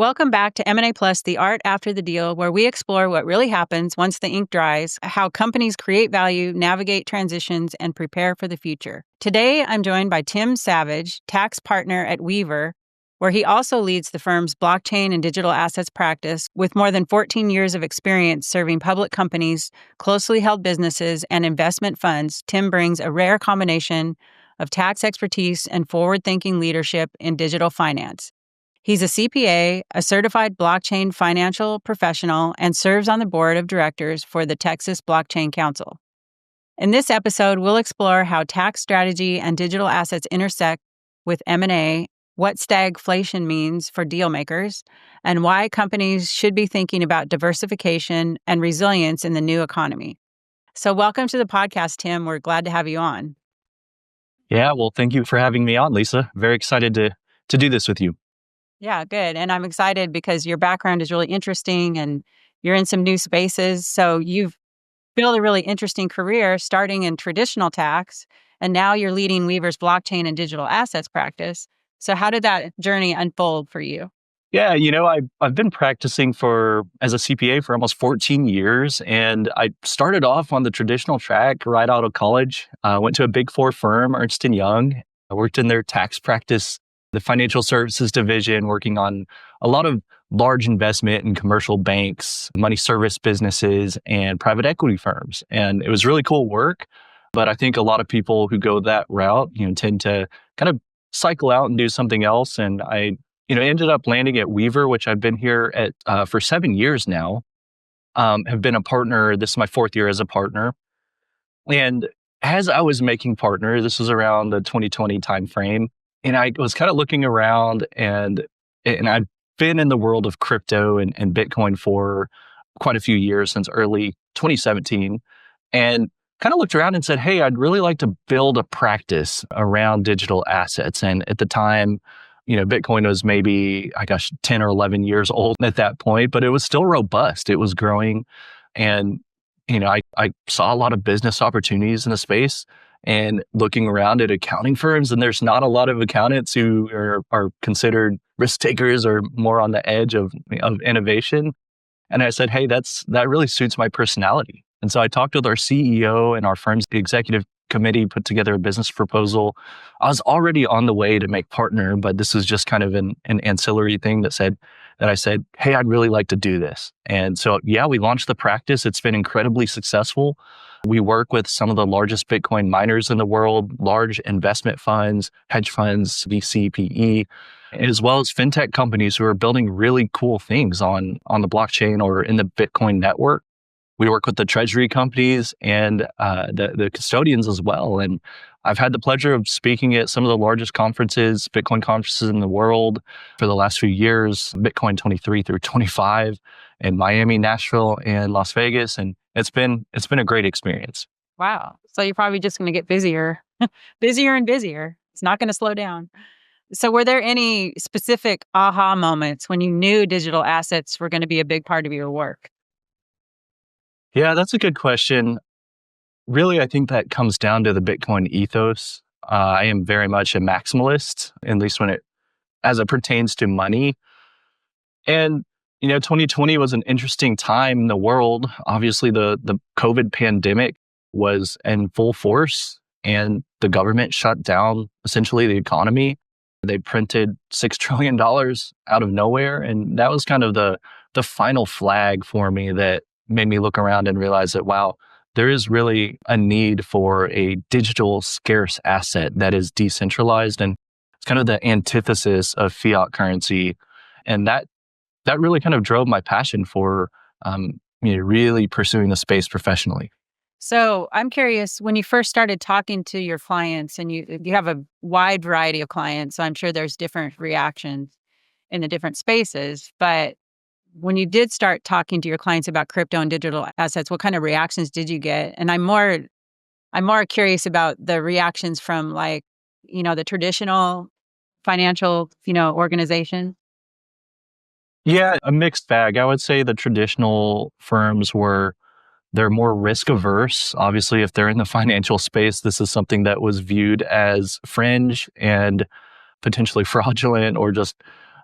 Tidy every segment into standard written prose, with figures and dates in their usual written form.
welcome back to M&A Plus, the art after the deal, where we explore what really happens once the ink dries, how companies create value, navigate transitions, and prepare for the future. Today, I'm joined by Tim Savage, tax partner at Weaver, where he also leads the firm's blockchain and digital assets practice with more than 14 years of experience serving public companies, closely held businesses, and investment funds. Tim brings a rare combination of tax expertise and forward-thinking leadership in digital finance. He's a CPA, a certified blockchain financial professional, and serves on the board of directors for the Texas Blockchain Council. In this episode, we'll explore how tax strategy and digital assets intersect with M&A, what stagflation means for deal makers, and why companies should be thinking about diversification and resilience in the new economy. So welcome to the podcast, Tim. We're glad to have you on. Yeah, well, thank you for having me on, Lisa. Very excited to do this with you. Yeah, good. And I'm excited because your background is really interesting and you're in some new spaces. So you've built a really interesting career starting in traditional tax, and now you're leading Weaver's blockchain and digital assets practice. So how did that journey unfold for you? Yeah, I've been practicing as a CPA for almost 14 years, and I started off on the traditional track right out of college. Went to a Big Four firm, Ernst & Young. I worked in their tax practice, the financial services division, working on a lot of large investment in commercial banks, money service businesses, and private equity firms. And it was really cool work. But I think a lot of people who go that route, tend to kind of cycle out and do something else. And I, ended up landing at Weaver, which I've been here at for 7 years now. Have been a partner. This is my 4th year as a partner. And as I was making partner, this was around the 2020 timeframe. And I was kind of looking around and I'd been in the world of crypto and Bitcoin for quite a few years, since early 2017, and kind of looked around and said, hey, I'd really like to build a practice around digital assets. And at the time, Bitcoin was maybe, 10 or 11 years old at that point, but it was still robust. It was growing. And, I saw a lot of business opportunities in the space. And looking around at accounting firms, and there's not a lot of accountants who are considered risk takers or more on the edge of innovation. And I said, hey, that really suits my personality. And so I talked with our CEO, and our firm's executive committee put together a business proposal. I was already on the way to make partner, but this was just kind of an ancillary thing that I said, hey, I'd really like to do this. And so, yeah, we launched the practice. It's been incredibly successful. We work with some of the largest Bitcoin miners in the world, large investment funds, hedge funds, VC, PE, as well as fintech companies who are building really cool things on the blockchain or in the Bitcoin network. We work with the treasury companies and the custodians as well. And I've had the pleasure of speaking at some of the largest conferences, Bitcoin conferences in the world for the last few years, Bitcoin 23 through 25 in Miami, Nashville, and Las Vegas. And it's been a great experience. Wow. So you're probably just going to get busier, busier and busier. It's not going to slow down. So were there any specific aha moments when you knew digital assets were going to be a big part of your work? Yeah, that's a good question. Really, I think that comes down to the Bitcoin ethos. I am very much a maximalist, at least as it pertains to money. And 2020 was an interesting time in the world. Obviously, the COVID pandemic was in full force, and the government shut down essentially the economy. They printed $6 trillion out of nowhere, and that was kind of the final flag for me that made me look around and realize that, wow, there is really a need for a digital scarce asset that is decentralized, and it's kind of the antithesis of fiat currency. And that really kind of drove my passion for really pursuing the space professionally. So I'm curious, when you first started talking to your clients, and you have a wide variety of clients, so I'm sure there's different reactions in the different spaces, but when you did start talking to your clients about crypto and digital assets, what kind of reactions did you get? And I'm more curious about the reactions from the traditional financial, organization. Yeah, a mixed bag. I would say the traditional firms they're more risk averse. Obviously, if they're in the financial space, this is something that was viewed as fringe and potentially fraudulent or just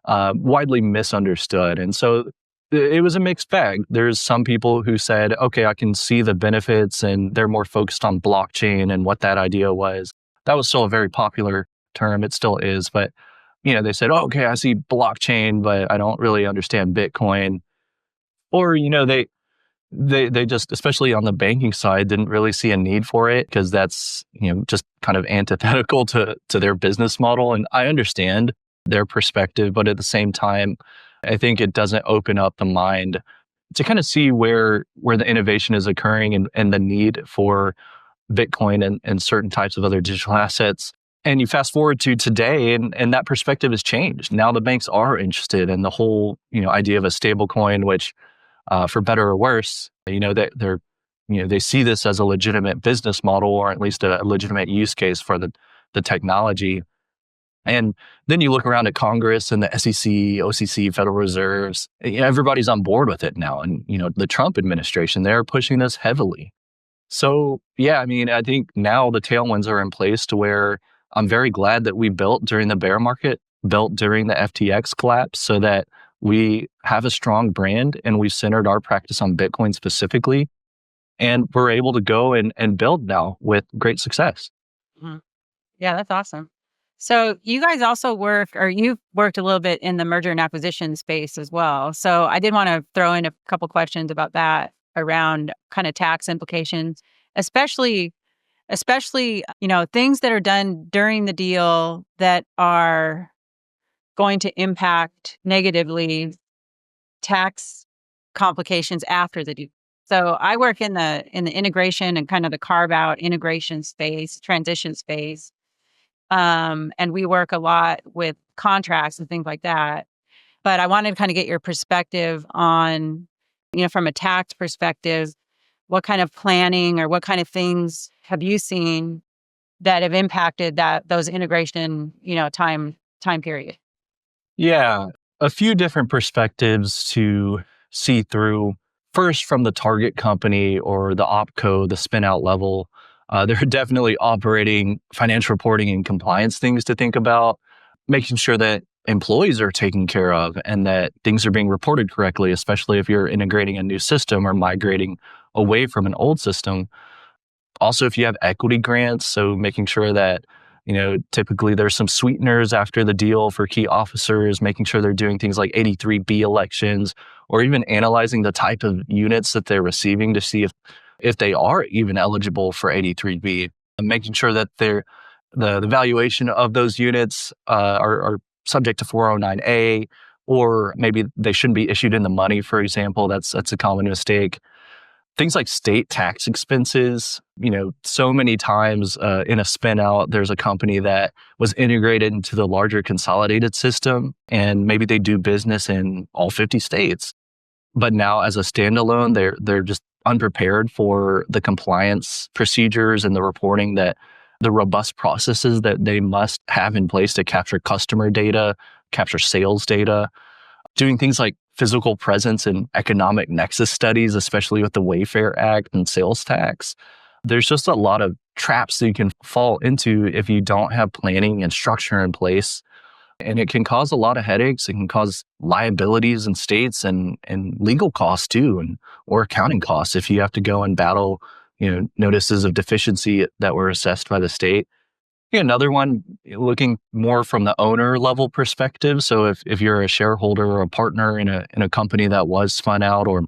widely misunderstood. And so it was a mixed bag. There's some people who said, okay, I can see the benefits, and they're more focused on blockchain and what that idea was. That was still a very popular term. It still is. But, they said, oh, okay, I see blockchain, but I don't really understand Bitcoin. Or, they just, especially on the banking side, didn't really see a need for it because that's, just kind of antithetical to their business model. And I understand their perspective, but at the same time, I think it doesn't open up the mind to kind of see where the innovation is occurring and the need for Bitcoin and certain types of other digital assets. And you fast forward to today, and that perspective has changed. Now the banks are interested in the whole, idea of a stable coin, which for better or worse, they see this as a legitimate business model, or at least a legitimate use case for the technology. And then you look around at Congress and the SEC, OCC, Federal Reserves, everybody's on board with it now. And, the Trump administration, they're pushing this heavily. So, yeah, I think now the tailwinds are in place to where I'm very glad that we built during the bear market, built during the FTX collapse, so that we have a strong brand and we've centered our practice on Bitcoin specifically. And we're able to go and build now with great success. Mm-hmm. Yeah, that's awesome. So you guys also you've worked a little bit in the merger and acquisition space as well. So I did want to throw in a couple questions about that around kind of tax implications, especially, things that are done during the deal that are going to impact negatively tax complications after the deal. So I work in the integration and kind of the carve-out integration space, transition space. And we work a lot with contracts and things like that. But I wanted to kind of get your perspective on, from a tax perspective, what kind of planning or what kind of things have you seen that have impacted those integration, time period? Yeah, a few different perspectives to see through. First, from the target company or the opco, the spin out level, there are definitely operating, financial reporting, and compliance things to think about, making sure that employees are taken care of and that things are being reported correctly, especially if you're integrating a new system or migrating away from an old system. Also, if you have equity grants, so making sure that, typically there's some sweeteners after the deal for key officers, making sure they're doing things like 83B elections, or even analyzing the type of units that they're receiving to see if they are even eligible for 83B, and making sure that the valuation of those units are subject to 409A, or maybe they shouldn't be issued in the money, for example. That's a common mistake. Things like state tax expenses, so many times in a spin out, there's a company that was integrated into the larger consolidated system, and maybe they do business in all 50 states. But now as a standalone, they're just unprepared for the compliance procedures and the reporting, that the robust processes that they must have in place to capture customer data, capture sales data, doing things like physical presence and economic nexus studies, especially with the Wayfair Act and sales tax. There's just a lot of traps that you can fall into if you don't have planning and structure in place. And it can cause a lot of headaches. It can cause liabilities in states and legal costs too, or accounting costs if you have to go and battle, notices of deficiency that were assessed by the state. Another one, looking more from the owner level perspective. So if you're a shareholder or a partner in a company that was spun out or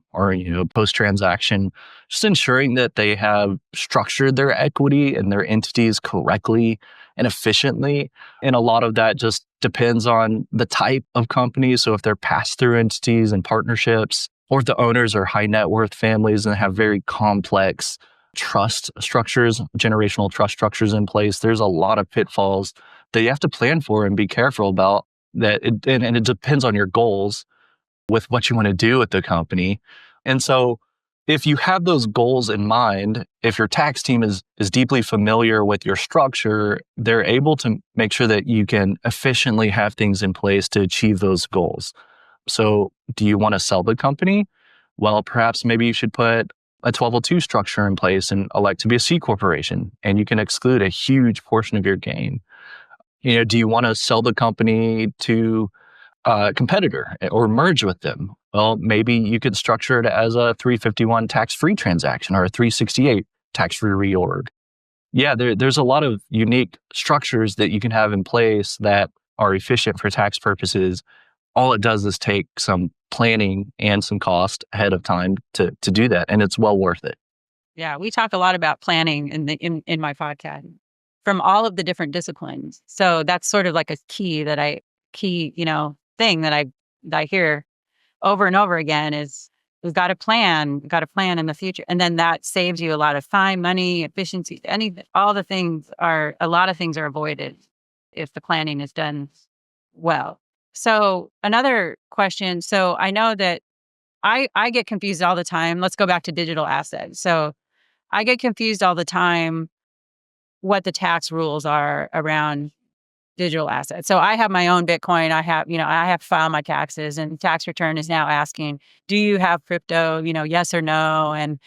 post transaction, just ensuring that they have structured their equity and their entities correctly and efficiently. And a lot of that just depends on the type of company. So if they're pass-through entities and partnerships, or if the owners are high net worth families and have very complex trust structures, generational trust structures in place, there's a lot of pitfalls that you have to plan for and be careful about. And it depends on your goals with what you want to do with the company. And so if you have those goals in mind, if your tax team is deeply familiar with your structure, they're able to make sure that you can efficiently have things in place to achieve those goals. So do you want to sell the company? Well, perhaps maybe you should put a 1202 structure in place and elect to be a C corporation, and you can exclude a huge portion of your gain. Do you want to sell the company to competitor or merge with them. Well, maybe you could structure it as a 351 tax-free transaction or a 368 tax-free reorg. Yeah, there's a lot of unique structures that you can have in place that are efficient for tax purposes. All it does is take some planning and some cost ahead of time to do that, and it's well worth it. Yeah, we talk a lot about planning in my podcast from all of the different disciplines. So that's sort of like a thing that I hear over and over again is we've got to plan in the future. And then that saves you a lot of time, money, efficiency, a lot of things are avoided if the planning is done well. So another question. So I know that I get confused all the time. Let's go back to digital assets. So I get confused all the time what the tax rules are around digital assets. So I have my own Bitcoin. I have filed my taxes, and tax return is now asking, do you have crypto? Yes or no? And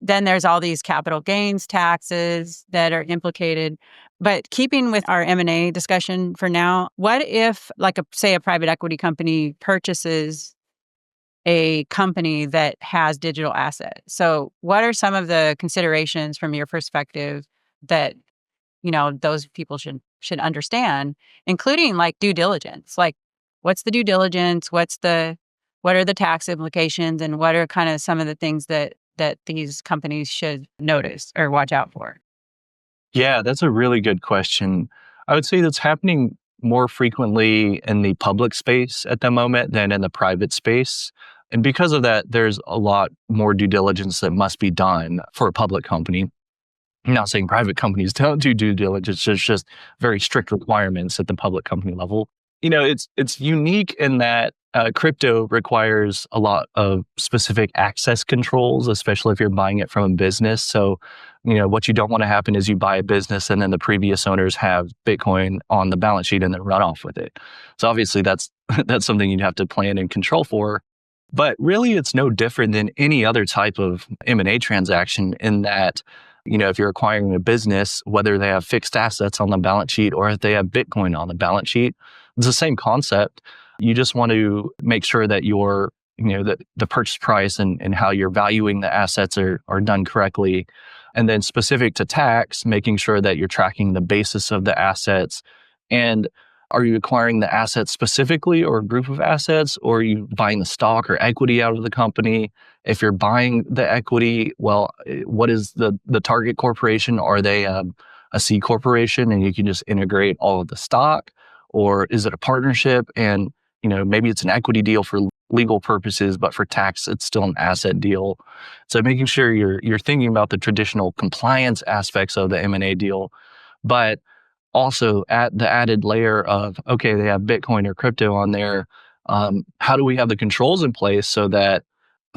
then there's all these capital gains taxes that are implicated. But keeping with our M&A discussion for now, what if, like, say a private equity company purchases a company that has digital assets? So what are some of the considerations from your perspective that, those people should understand, including like due diligence? Like, what's the due diligence? What are the tax implications, and what are kind of some of the things that these companies should notice or watch out for? Yeah, that's a really good question. I would say that's happening more frequently in the public space at the moment than in the private space. And because of that, there's a lot more due diligence that must be done for a public company. I'm not saying private companies don't do due diligence, there's just very strict requirements at the public company level. It's unique in that crypto requires a lot of specific access controls, especially if you're buying it from a business. So, what you don't want to happen is you buy a business and then the previous owners have Bitcoin on the balance sheet and then run off with it. So obviously that's something you'd have to plan and control for. But really, it's no different than any other type of M&A transaction in that, if you're acquiring a business, whether they have fixed assets on the balance sheet or if they have Bitcoin on the balance sheet, it's the same concept. You just want to make sure that that the purchase price and how you're valuing the assets are done correctly. And then specific to tax, making sure that you're tracking the basis of the assets. And are you acquiring the assets specifically or a group of assets, or are you buying the stock or equity out of the company? If you're buying the equity, well, what is the target corporation? Are they a C corporation and you can just integrate all of the stock? Or is it a partnership and maybe it's an equity deal for legal purposes, but for tax, it's still an asset deal. So making sure you're thinking about the traditional compliance aspects of the M&A deal, but also at the added layer of, okay, they have Bitcoin or crypto on there. How do we have the controls in place so that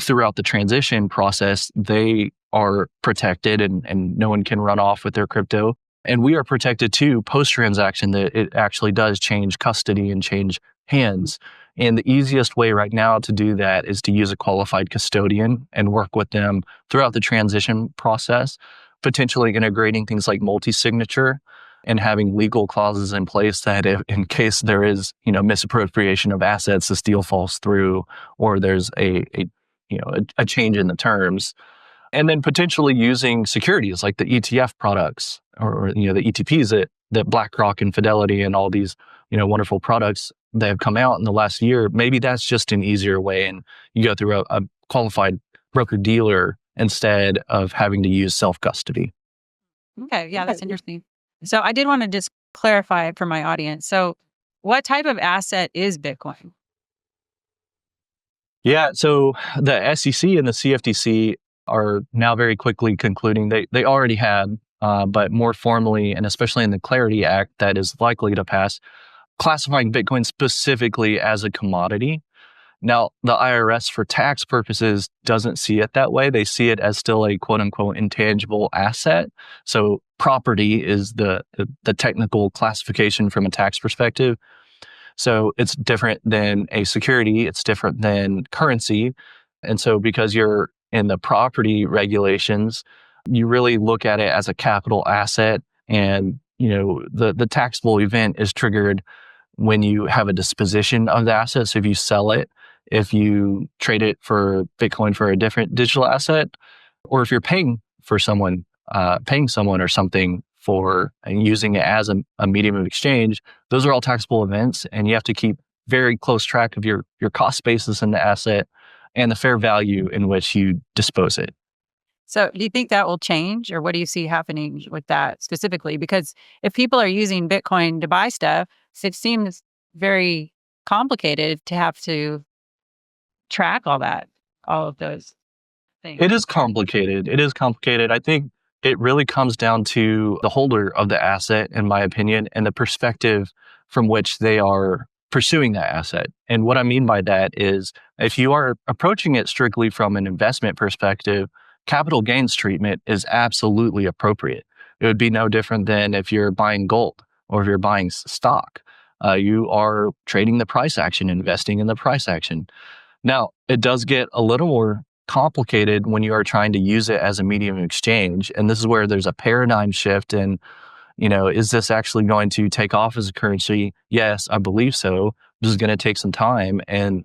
throughout the transition process, they are protected and no one can run off with their crypto? And we are protected too post-transaction, that it actually does change custody and change hands. And the easiest way right now to do that is to use a qualified custodian and work with them throughout the transition process, potentially integrating things like multi-signature and having legal clauses in place that if, in case there is, misappropriation of assets, this deal falls through, or there's a change in the terms. And then potentially using securities like the ETF products or the ETPs that BlackRock and Fidelity and all these, wonderful products that have come out in the last year. Maybe that's just an easier way, and you go through a qualified broker-dealer instead of having to use self-custody. Okay, yeah, that's interesting. So I did want to just clarify for my audience. So what type of asset is Bitcoin? Yeah, so the SEC and the CFTC are now very quickly concluding they already had, but more formally, and especially in the Clarity Act that is likely to pass, classifying Bitcoin specifically as a commodity. Now, the IRS for tax purposes doesn't see it that way. They see it as still a quote unquote intangible asset. So property is the technical classification from a tax perspective. So it's different than a security. It's different than currency. And so because you're in the property regulations, you really look at it as a capital asset. And, the taxable event is triggered when you have a disposition of the asset. So if you sell it, if you trade it for Bitcoin for a different digital asset, or if you're paying someone or something for and using it as a medium of exchange, those are all taxable events, and you have to keep very close track of your cost basis in the asset and the fair value in which you dispose it. So do you think that will change, or what do you see happening with that specifically? Because if people are using Bitcoin to buy stuff, it seems very complicated to have to track all of those things. It is complicated. It is complicated. I think it really comes down to the holder of the asset, in my opinion, and the perspective from which they are pursuing that asset. And what I mean by that is if you are approaching it strictly from an investment perspective, capital gains treatment is absolutely appropriate. It would be no different than if you're buying gold or if you're buying stock. You are trading the price action, investing in the price action. Now, it does get a little more complicated when you are trying to use it as a medium of exchange. And this is where there's a paradigm shift in, is this actually going to take off as a currency? Yes, I believe so. This is going to take some time. And,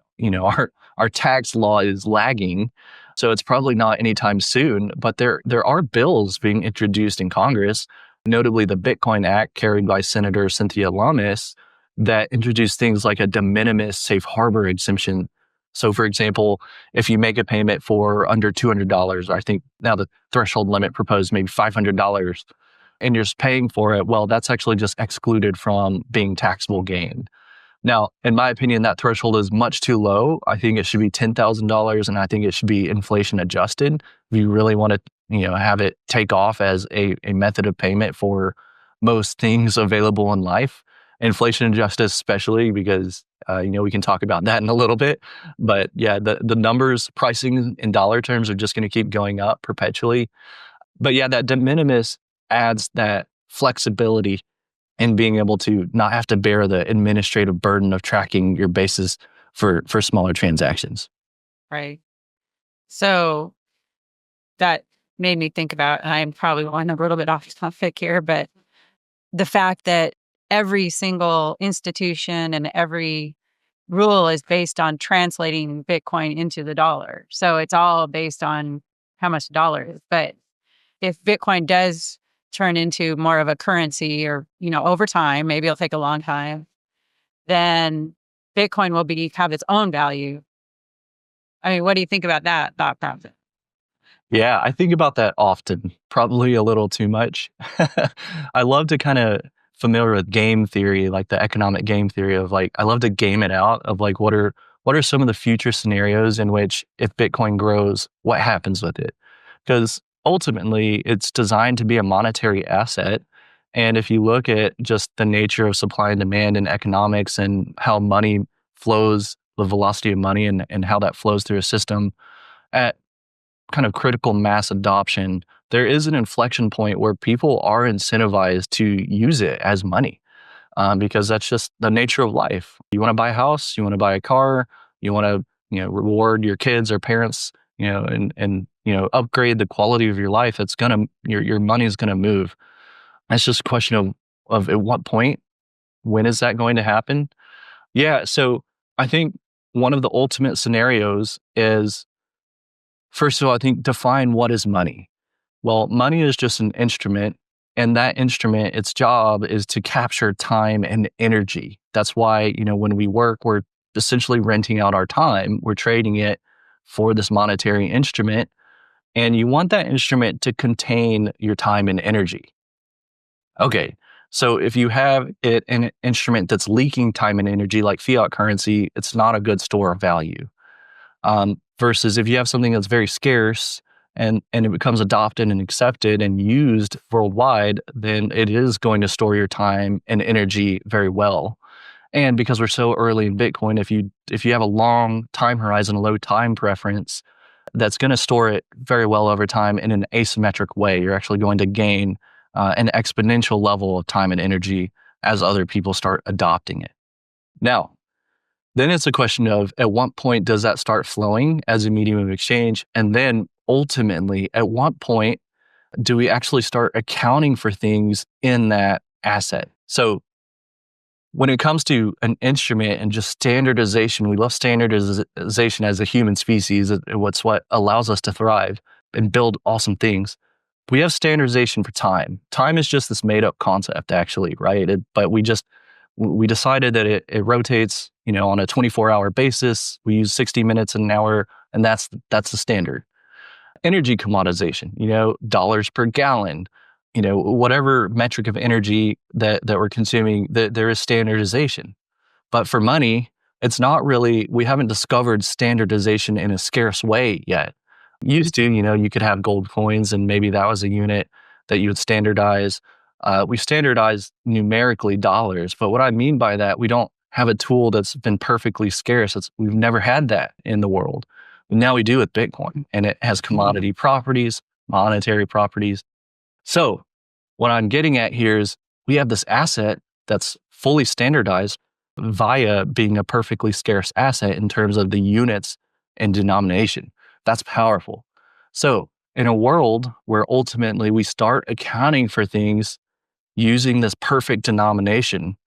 our tax law is lagging. So it's probably not anytime soon, but there are bills being introduced in Congress, notably the Bitcoin Act carried by Senator Cynthia Lummis, that introduced things like a de minimis safe harbor exemption. So, for example, if you make a payment for under $200, I think now the threshold limit proposed maybe $500, and you're just paying for it, well, that's actually just excluded from being taxable gain. Now, in my opinion, that threshold is much too low. I think it should be $10,000, and I think it should be inflation adjusted. If you really want to, have it take off as a method of payment for most things available in life, inflation adjusted especially, because we can talk about that in a little bit. But yeah, the numbers, pricing in dollar terms are just going to keep going up perpetually. But yeah, that de minimis adds that flexibility in being able to not have to bear the administrative burden of tracking your basis for smaller transactions. Right. So that made me think about, and I'm probably going a little bit off topic here, but the fact that every single institution and every rule is based on translating Bitcoin into the dollar. So it's all based on how much the dollar is. But if Bitcoin does turn into more of a currency or, over time, maybe it'll take a long time, then Bitcoin will have its own value. I mean, what do you think about that thought process? Yeah, I think about that often, probably a little too much. I love to kind of familiar with game theory, like the economic game theory of I love to game it out of what are some of the future scenarios in which if Bitcoin grows, what happens with it? Because ultimately it's designed to be a monetary asset. And if you look at just the nature of supply and demand in economics and how money flows, the velocity of money and how that flows through a system at kind of critical mass adoption, there is an inflection point where people are incentivized to use it as money because that's just the nature of life. You want to buy a house, you want to buy a car, you want to reward your kids or parents, and upgrade the quality of your life. It's your money is gonna move. It's just a question of at what point, when is that going to happen? Yeah, so I think one of the ultimate scenarios is, first of all, I think define what is money. Well, money is just an instrument, and that instrument, its job is to capture time and energy. That's why, when we work, we're essentially renting out our time. We're trading it for this monetary instrument, and you want that instrument to contain your time and energy. Okay, so if you have an instrument that's leaking time and energy like fiat currency, it's not a good store of value. Versus if you have something that's very scarce and it becomes adopted and accepted and used worldwide, then it is going to store your time and energy very well. And because we're so early in Bitcoin, if you have a long time horizon, a low time preference, that's going to store it very well over time in an asymmetric way. You're actually going to gain an exponential level of time and energy as other people start adopting it. Now, then it's a question of at what point does that start flowing as a medium of exchange? And then ultimately, at what point do we actually start accounting for things in that asset? So when it comes to an instrument and just standardization, we love standardization as a human species. What's what allows us to thrive and build awesome things. We have standardization for time. Time is just this made up concept, actually, right? But we decided that it rotates, on a 24-hour basis. We use 60 minutes an hour, and that's the standard. Energy commoditization, dollars per gallon, whatever metric of energy that we're consuming, there is standardization. But for money, it's not really, we haven't discovered standardization in a scarce way yet. Used to, you could have gold coins and maybe that was a unit that you would standardize. We standardize numerically dollars, but what I mean by that, we don't have a tool that's been perfectly scarce. We've never had that in the world. Now we do with Bitcoin, and it has commodity properties, monetary properties. So what I'm getting at here is we have this asset that's fully standardized via being a perfectly scarce asset in terms of the units and denomination. That's powerful. So in a world where ultimately we start accounting for things using this perfect denomination,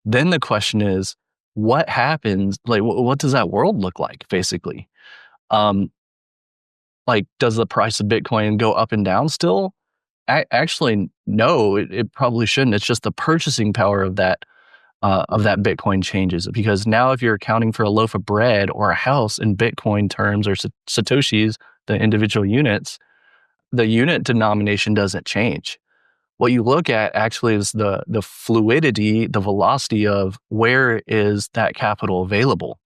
then the question is, what happens? Like, what does that world look like, basically? Does the price of Bitcoin go up and down still? Actually, no, it probably shouldn't. It's just the purchasing power of that Bitcoin changes, because now if you're accounting for a loaf of bread or a house in Bitcoin terms or Satoshis, the individual units, the unit denomination doesn't change. What you look at actually is the fluidity, the velocity of where is that capital available.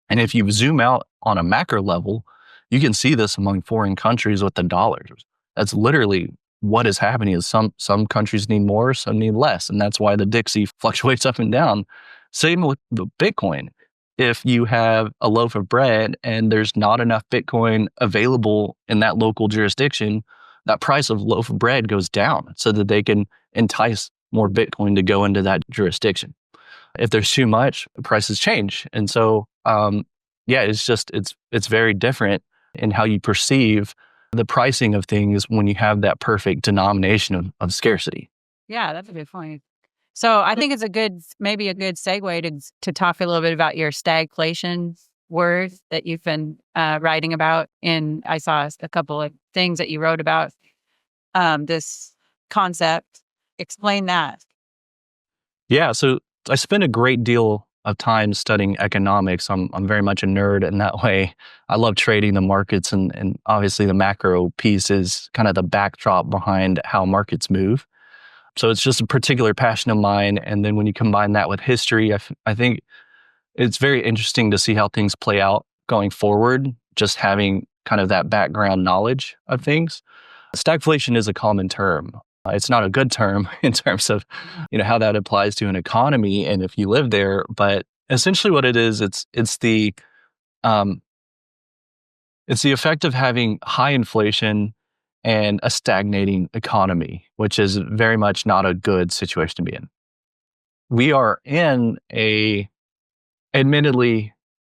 And if you zoom out on a macro level, you can see this among foreign countries with the dollars. That's literally what is happening. Is some countries need more, some need less. And that's why the Dixie fluctuates up and down. Same with the Bitcoin. If you have a loaf of bread and there's not enough Bitcoin available in that local jurisdiction, that price of loaf of bread goes down so that they can entice more Bitcoin to go into that jurisdiction. If there's too much, prices change. And so, it's very different in how you perceive the pricing of things when you have that perfect denomination of scarcity. Yeah, that's a good point. So I think it's maybe a good segue to talk a little bit about your stagflation word that you've been writing about. And I saw a couple of things that you wrote about this concept. Explain that. Yeah, so I spent a great deal of time studying economics. I'm very much a nerd in that way. I love trading the markets, and obviously the macro piece is kind of the backdrop behind how markets move. So it's just a particular passion of mine. And then when you combine that with history, I think it's very interesting to see how things play out going forward, just having kind of that background knowledge of things. Stagflation is a common term. It's not a good term in terms of, how that applies to an economy and if you live there. But essentially, what it is, it's the effect of having high inflation and a stagnating economy, which is very much not a good situation to be in. We are in admittedly,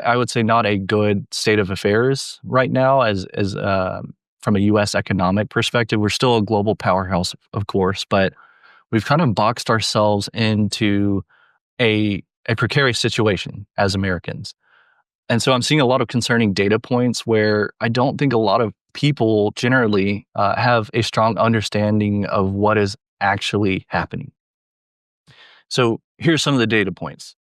I would say not a good state of affairs right now as from a U.S. economic perspective. We're still a global powerhouse, of course, but we've kind of boxed ourselves into a precarious situation as Americans. And so I'm seeing a lot of concerning data points where I don't think a lot of people generally have a strong understanding of what is actually happening. So here's some of the data points.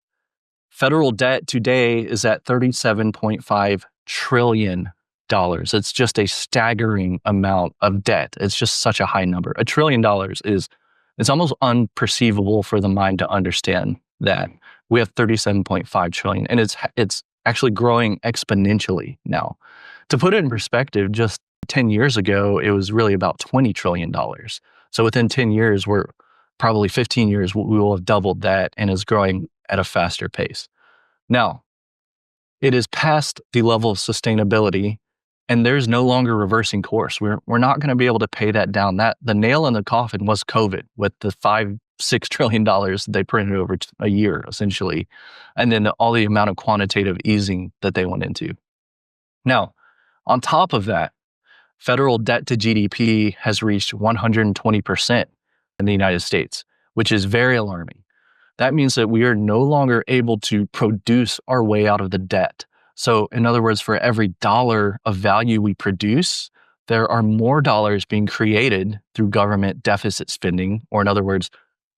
Federal debt today is at $37.5 trillion. It's just a staggering amount of debt. It's just such a high number. $1 trillion it's almost unperceivable for the mind to understand that. We have 37.5 trillion, and it's actually growing exponentially now. To put it in perspective, just 10 years ago, it was really about $20 trillion. So within 10 years, we're probably 15 years, we will have doubled that and is growing at a faster pace. Now, it is past the level of sustainability, and there's no longer reversing course. We're not going to be able to pay that down. That the nail in the coffin was COVID with the $5-6 trillion they printed over a year, essentially, and then all the amount of quantitative easing that they went into. Now, on top of that, federal debt to GDP has reached 120% in the United States, which is very alarming. that means that we are no longer able to produce our way out of the debt. So in other words, for every dollar of value we produce, there are more dollars being created through government deficit spending, or in other words,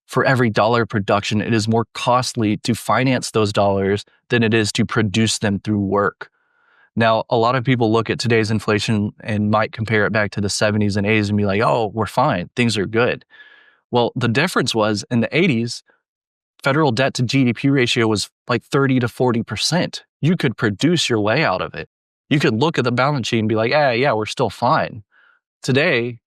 for every dollar of production, it is more costly to finance those dollars than it is to produce them through work. Now, a lot of people look at today's inflation and might compare it back to the 70s and 80s and be like, oh, we're fine, things are good. Well, the difference was in the 80s, federal debt to GDP ratio was like 30 to 40%. You could produce your way out of it. You could look at the balance sheet and be like, yeah, we're still fine. Today,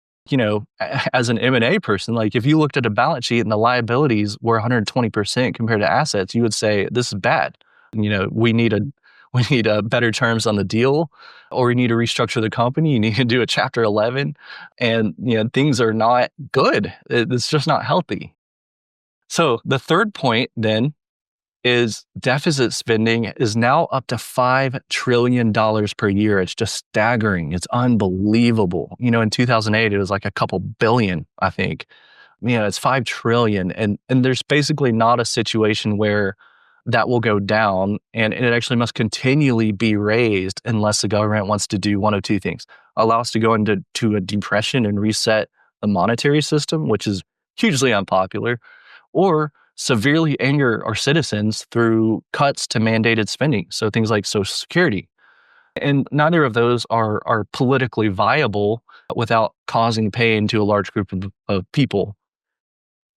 as an M&A person, like if you looked at a balance sheet and the liabilities were 120% compared to assets, you would say, this is bad. We need a better terms on the deal, or we need to restructure the company. You need to do a Chapter 11, and things are not good. It's just not healthy. So the third point then is deficit spending is now up to $5 trillion per year. It's just staggering. It's unbelievable. In 2008, it was like a couple billion, I think. It's 5 trillion. And there's basically not a situation where that will go down, and it actually must continually be raised unless the government wants to do one of two things: allow us to go into a depression and reset the monetary system, which is hugely unpopular, or severely anger our citizens through cuts to mandated spending. So things like Social Security. And neither of those are politically viable without causing pain to a large group of people.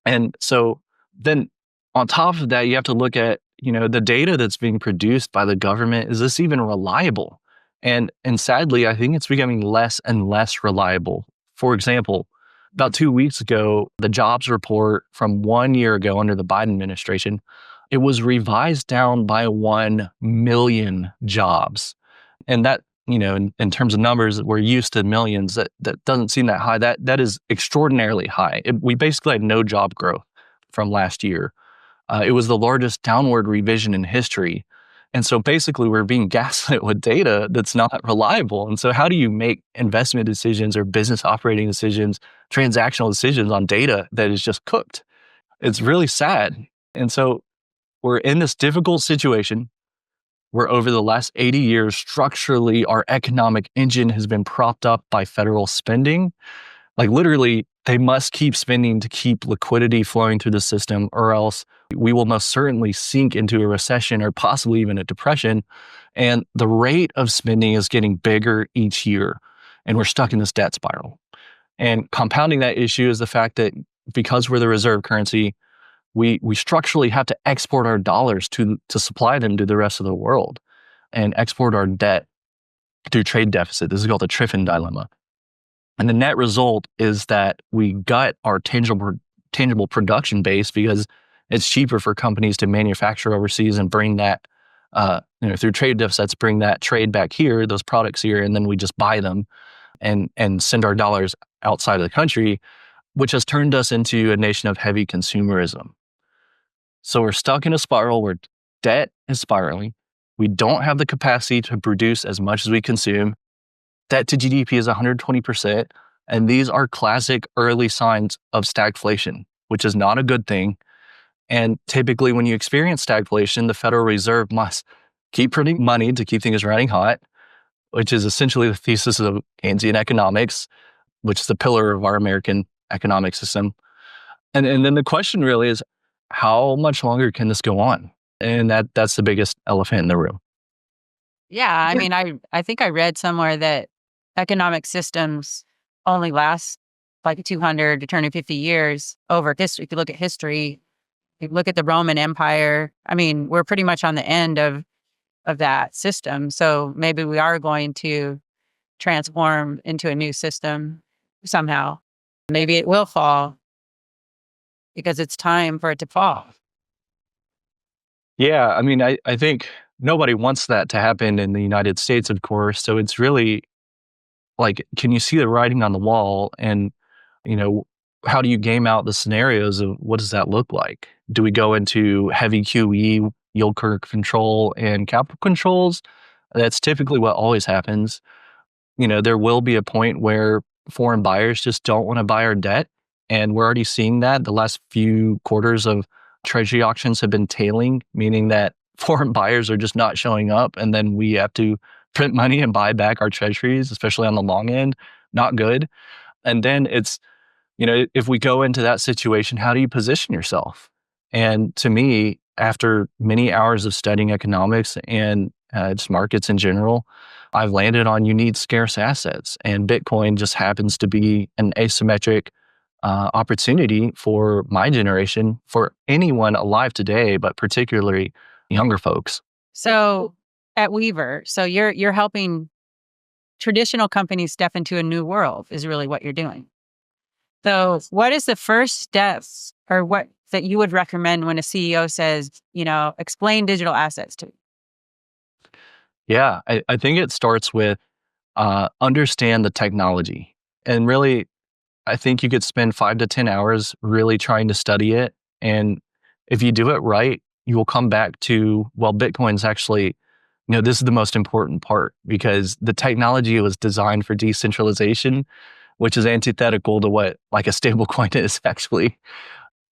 And so then on top of that, you have to look at, the data that's being produced by the government. Is this even reliable? And sadly, I think it's becoming less and less reliable. For example, about 2 weeks ago, the jobs report from 1 year ago under the Biden administration, it was revised down by 1 million jobs. And that, in terms of numbers, we're used to millions. That doesn't seem that high. That is extraordinarily high. We basically had no job growth from last year. It was the largest downward revision in history. And so basically we're being gaslit with data that's not reliable. And so how do you make investment decisions or business operating decisions, transactional decisions on data that is just cooked? It's really sad. And so we're in this difficult situation where over the last 80 years, structurally, our economic engine has been propped up by federal spending. Like literally, they must keep spending to keep liquidity flowing through the system, or else we will most certainly sink into a recession or possibly even a depression. And the rate of spending is getting bigger each year, and we're stuck in this debt spiral. And compounding that issue is the fact that because we're the reserve currency, we structurally have to export our dollars to supply them to the rest of the world, and export our debt through trade deficit. This is called the Triffin dilemma. And the net result is that we gut our tangible production base because it's cheaper for companies to manufacture overseas and bring that, through trade deficits, bring that trade back here, those products here, and then we just buy them and send our dollars outside of the country, which has turned us into a nation of heavy consumerism. So we're stuck in a spiral where debt is spiraling. We don't have the capacity to produce as much as we consume. Debt to GDP is 120%. And these are classic early signs of stagflation, which is not a good thing. And typically when you experience stagflation, the Federal Reserve must keep printing money to keep things running hot, which is essentially the thesis of Keynesian economics, which is the pillar of our American economic system. And then the question really is, how much longer can this go on? And that's the biggest elephant in the room. Yeah, I mean, I think I read somewhere that economic systems only last like 200 to 250 years over history. If you look at history, if you look at the Roman Empire, I mean, we're pretty much on the end of that system. So maybe we are going to transform into a new system somehow. Maybe it will fall because it's time for it to fall. Yeah, I mean, I think nobody wants that to happen in the United States, of course. So it's really like, can you see the writing on the wall? And, how do you game out the scenarios of what does that look like? Do we go into heavy QE, yield curve control, and capital controls? That's typically what always happens. There will be a point where foreign buyers just don't want to buy our debt. And we're already seeing that the last few quarters of Treasury auctions have been tailing, meaning that foreign buyers are just not showing up. And then we have to print money and buy back our treasuries, especially on the long end. Not good. And then it's, if we go into that situation, how do you position yourself? And to me, after many hours of studying economics and just markets in general, I've landed on you need scarce assets. And Bitcoin just happens to be an asymmetric opportunity for my generation, for anyone alive today, but particularly younger folks. So at Weaver, so you're helping traditional companies step into a new world is really what you're doing. So what is the first steps or what that you would recommend when a CEO says, explain digital assets to me? Yeah, I think it starts with understand the technology. And really, I think you could spend 5 to 10 hours really trying to study it. And if you do it right, you will come back to, well, Bitcoin's actually, this is the most important part because the technology was designed for decentralization, which is antithetical to what like a stable coin is actually.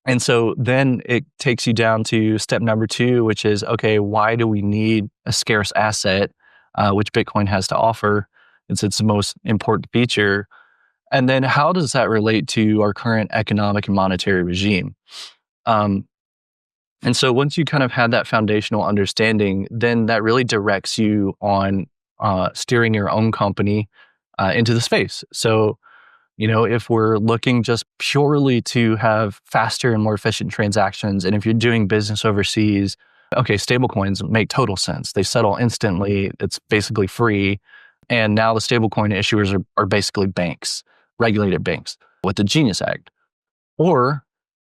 And so then it takes you down to step number 2, which is, okay, why do we need a scarce asset, which Bitcoin has to offer? It's its most important feature. And then how does that relate to our current economic and monetary regime? And so once you kind of have that foundational understanding, then that really directs you on steering your own company into the space. So, if we're looking just purely to have faster and more efficient transactions, and if you're doing business overseas, okay, stablecoins make total sense. They settle instantly. It's basically free. And now the stablecoin issuers are basically banks, regulated banks with the Genius Act. Or,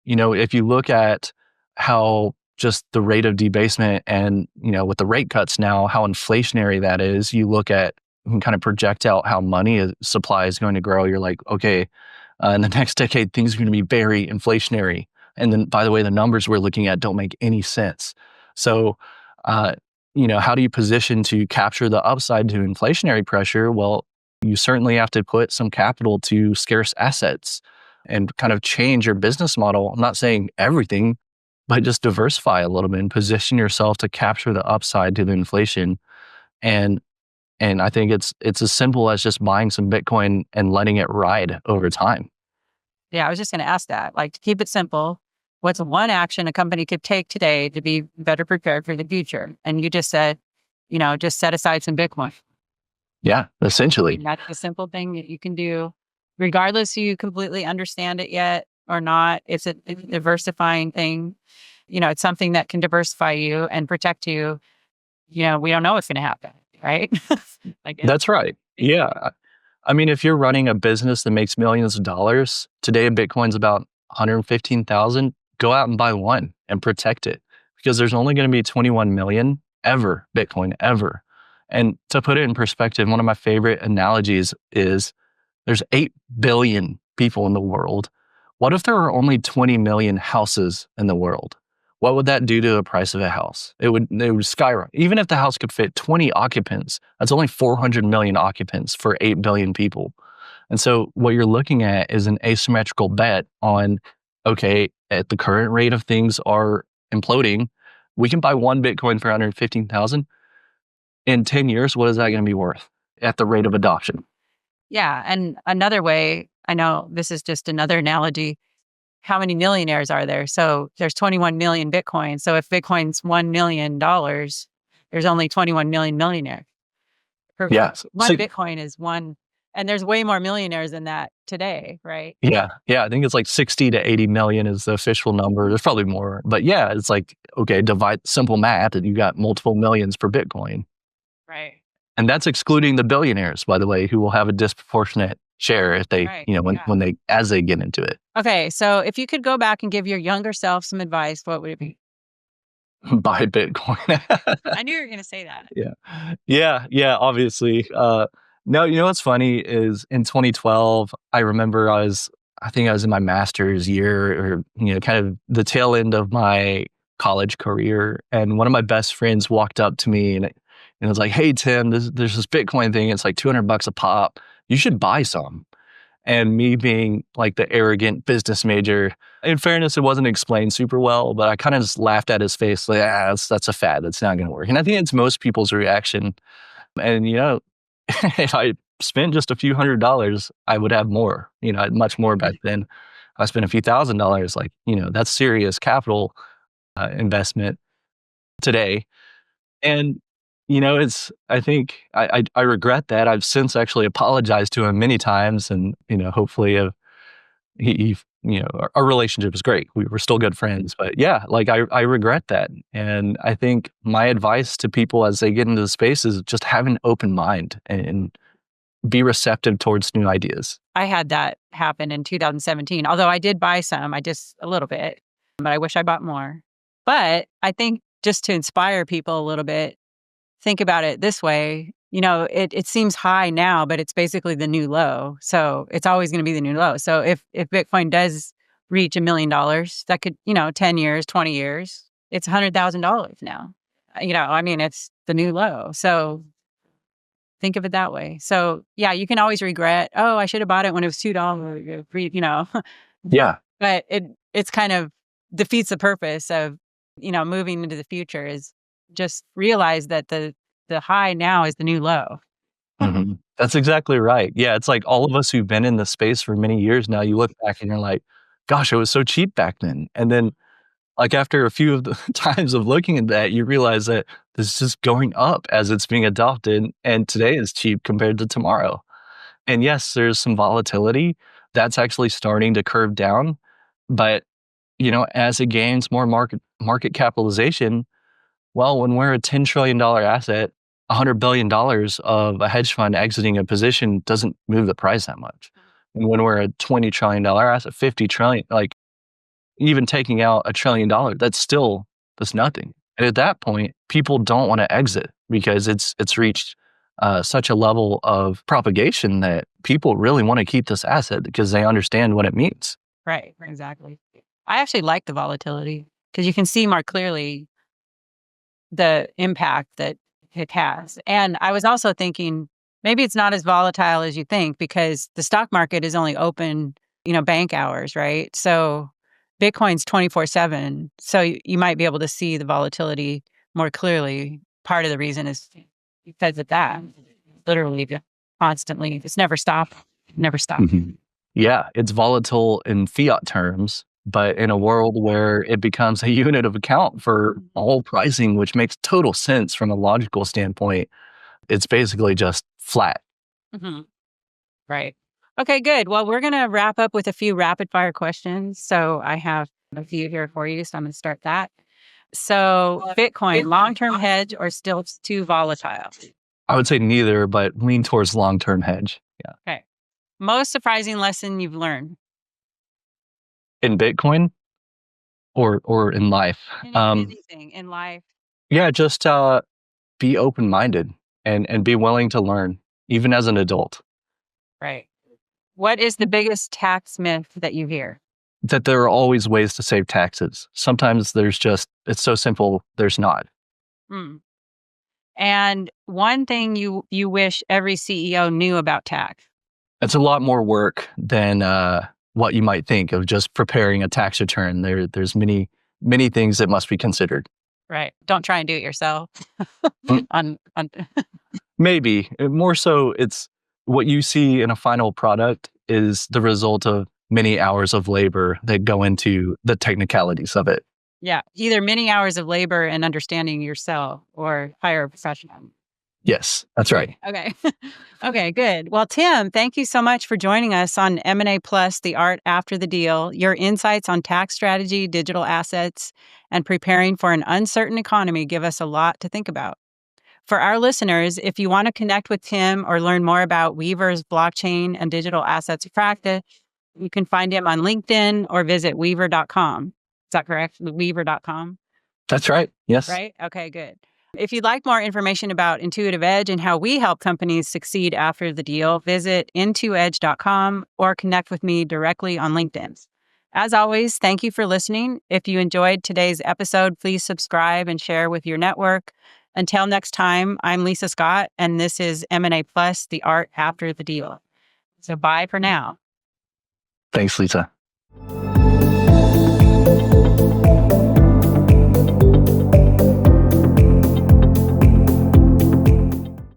if you look at how just the rate of debasement and, with the rate cuts now, how inflationary that is, you can kind of project out how money supply is going to grow. You're like, okay, in the next decade, things are going to be very inflationary. And then, by the way, the numbers we're looking at don't make any sense. So, how do you position to capture the upside to inflationary pressure? Well, you certainly have to put some capital to scarce assets and kind of change your business model. I'm not saying everything, but just diversify a little bit and position yourself to capture the upside to the inflation. And I think it's as simple as just buying some Bitcoin and letting it ride over time. Yeah, I was just going to ask that. Like, to keep it simple, what's one action a company could take today to be better prepared for the future? And you just said, just set aside some Bitcoin. Yeah, essentially. And that's a simple thing that you can do, regardless if you completely understand it yet or not. It's a diversifying thing. It's something that can diversify you and protect you. We don't know what's going to happen, right? That's right. Yeah. I mean, if you're running a business that makes millions of dollars, today Bitcoin's about 115,000, go out and buy one and protect it because there's only going to be 21 million ever Bitcoin ever. And to put it in perspective, one of my favorite analogies is there's 8 billion people in the world. What if there were only 20 million houses in the world? What would that do to the price of a house? It would skyrocket. Even if the house could fit 20 occupants, that's only 400 million occupants for 8 billion people. And so what you're looking at is an asymmetrical bet on, okay, at the current rate of things are imploding, we can buy one Bitcoin for 115,000. In 10 years, what is that going to be worth at the rate of adoption? Yeah. And another way, I know this is just another analogy. How many millionaires are there? So there's 21 million Bitcoin. So if Bitcoin's $1 million, there's only 21 million millionaires. Yes. One Bitcoin is one, and there's way more millionaires than that today, right? Yeah. I think it's like 60 to 80 million is the official number. There's probably more, but yeah, it's like, okay, divide simple math and you got multiple millions per Bitcoin. Right. And that's excluding the billionaires, by the way, who will have a disproportionate share if they, as they get into it. Okay. So if you could go back and give your younger self some advice, what would it be? Buy Bitcoin. I knew you were going to say that. Yeah, obviously. No, what's funny is in 2012, I remember I think I was in my master's year or, kind of the tail end of my college career. And one of my best friends walked up to me and it was like, hey, Tim, there's this Bitcoin thing. It's like $200 a pop. You should buy some. And me being like the arrogant business major, In fairness, it wasn't explained super well, but I kind of just laughed at his face like, that's a fad. That's not going to work. And I think it's most people's reaction. And, if I spent just a few $100s, I would have more, much more back then. I spent a few $1,000s, that's serious capital investment today. And, I think I regret that. I've since actually apologized to him many times and, hopefully our relationship is great. We were still good friends, but yeah, I regret that. And I think my advice to people as they get into the space is just have an open mind and be receptive towards new ideas. I had that happen in 2017, although I did buy some, a little bit, but I wish I bought more. But I think just to inspire people a little bit, think about it this way. It seems high now, but it's basically the new low. So it's always going to be the new low. So if Bitcoin does reach $1 million, that could, 10 years, 20 years, it's $100,000 now. It's the new low. So think of it that way. So yeah, you can always regret, oh, I should have bought it when it was $2, Yeah. But it's kind of defeats the purpose of, moving into the future is just realize that the high now is the new low. Mm-hmm. That's exactly right. Yeah, it's like all of us who've been in the space for many years now, you look back and you're like, gosh, it was so cheap back then. And then after a few of the times of looking at that, you realize that this is just going up as it's being adopted. And today is cheap compared to tomorrow. And yes, there's some volatility that's actually starting to curve down. But, as it gains more market capitalization, well, when we're a $10 trillion asset, $100 billion of a hedge fund exiting a position doesn't move the price that much. And when we're a $20 trillion asset, 50 trillion, even taking out $1 trillion, that's nothing. And at that point, people don't want to exit because it's reached such a level of propagation that people really want to keep this asset because they understand what it means. Right, exactly. I actually like the volatility because you can see more clearly the impact that it has. And I was also thinking, maybe it's not as volatile as you think because the stock market is only open, bank hours, right? So Bitcoin's 24/7. So you might be able to see the volatility more clearly. Part of the reason is because of that. Literally, constantly. It's never stopped. Never stopped. Mm-hmm. Yeah, it's volatile in fiat terms, but in a world where it becomes a unit of account for all pricing, which makes total sense from a logical standpoint, it's basically just flat. Mm-hmm. Right. Okay, good. Well, we're going to wrap up with a few rapid fire questions. So I have a few here for you. So I'm going to start that. So Bitcoin, long-term hedge or still too volatile? I would say neither, but lean towards long-term hedge. Yeah. Okay. Most surprising lesson you've learned? In Bitcoin or in life? Anything in life. Yeah, just be open-minded and be willing to learn, even as an adult. Right. What is the biggest tax myth that you hear? That there are always ways to save taxes. Sometimes it's so simple, there's not. And one thing you wish every CEO knew about tax? It's a lot more work than what you might think of just preparing a tax return. There's many, many things that must be considered. Right. Don't try and do it yourself. Maybe. More so, it's what you see in a final product is the result of many hours of labor that go into the technicalities of it. Yeah. Either many hours of labor and understanding yourself or hire a professional. Yes, that's right. Okay. Okay, good. Well, Tim, thank you so much for joining us on M&A Plus, The Art After the Deal. Your insights on tax strategy, digital assets, and preparing for an uncertain economy give us a lot to think about. For our listeners, if you want to connect with Tim or learn more about Weaver's blockchain and digital assets practice, you can find him on LinkedIn or visit weaver.com. Is that correct? Weaver.com? That's right. Yes. Right? Okay, good. If you'd like more information about Intuitive Edge and how we help companies succeed after the deal, visit intoedge.com or connect with me directly on LinkedIn. As always, thank you for listening. If you enjoyed today's episode, please subscribe and share with your network. Until next time, I'm Lisa Scott, and this is M&A Plus, The Art After the Deal. So bye for now. Thanks, Lisa.